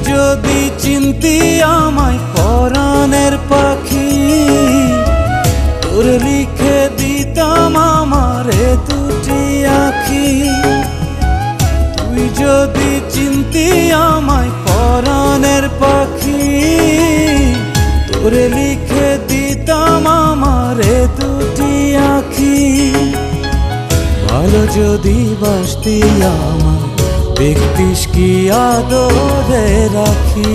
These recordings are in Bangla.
যদি চিনতি আমায় পরাণের পাখি, তোর লিখে দিতাম আমারে দুটি আঁখি। তুই যদি চিনতি আমায় পরাণের পাখি, তোর লিখে দিতাম আমারে দুটি আঁখি। ভালো যদি বাসতি আমায়, দেখতিস কি আদরে রাখি।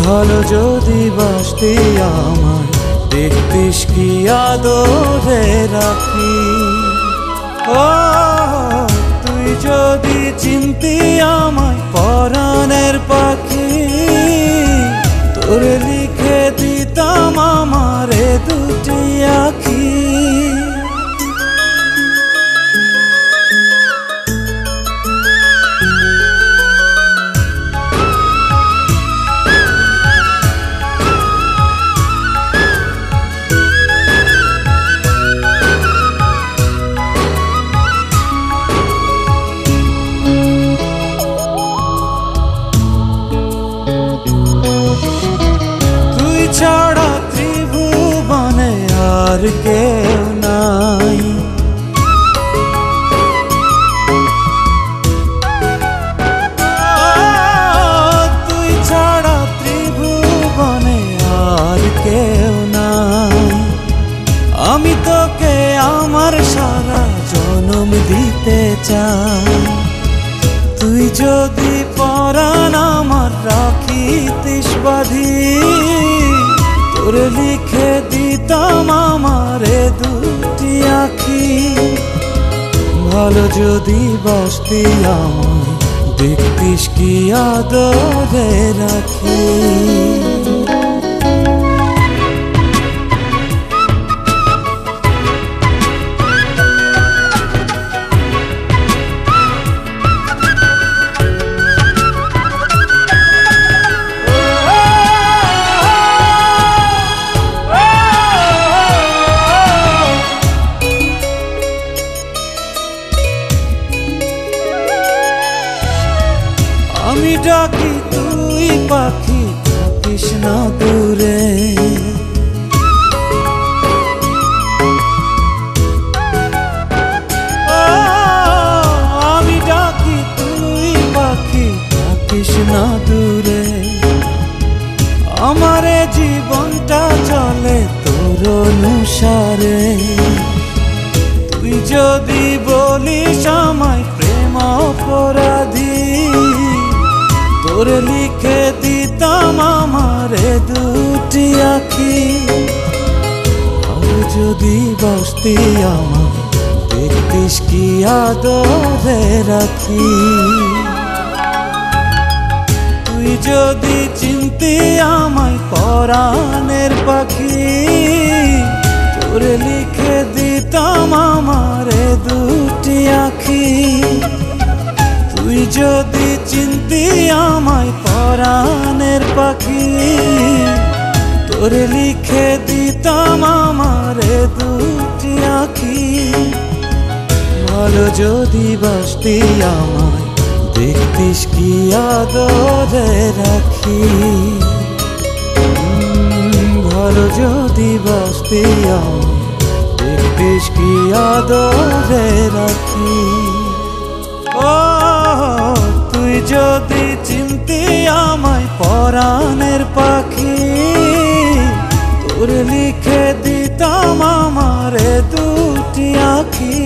ভালো যদি বাসতি আমায়, দেখতিস কি আদরে রাখি। ও তুই যদি চিনতি আমায় পরাণের পাখি, তোর লিখে দিতাম আমারে দুটি আঁখি। ছাড়া ত্রিভুবনে আর কেউ নাই, তুই ছাড়া ত্রিভুবনে আর কেউ নাই। আমি তোকে আমার সারা জনম দিতে চাই। তুই যদি পরাণ আমার রাখিতিস বাঁধি, তোর লিখে দিতাম আমারে দুটি আঁখি। ভালো যদি বাসতি আমায়, দেখতিস কি আদরে রাখি। আমি ডাকি তুই পাখি, থাকিস না দূরে। আমি ডাকি তুই পাখি, থাকিস না দূরে। আমারে জীবনটা চলে তোর অনুসারে। তুই যদি বলিস আমায় প্রেম অপরাধী, তোর লিখে দিতাম আমারে দুটি আঁখি। ভালো যদি বাসতি আমায়, দেখতিস কি আদরে রাখি। তুই যদি চিনতি আমায় পরাণের পাখি, তোর লিখে দিতাম আমারে দুটি আঁখি। তুই যদি চিনতি আমায় পরাণের পাখি, তোর লিখে দিতাম আমারে দুটি আঁখি। ভালো যদি বাসতি আমায়, দেখতিস কি আদরে রাখি। ভালো যদি বাসতি আমায়, দেখতিস কি আদরে রাখি। ও তুই যদি চিনতি আমায় পরাণের পাখি, তোর লিখে দিতাম আমারে দুটি আঁখি।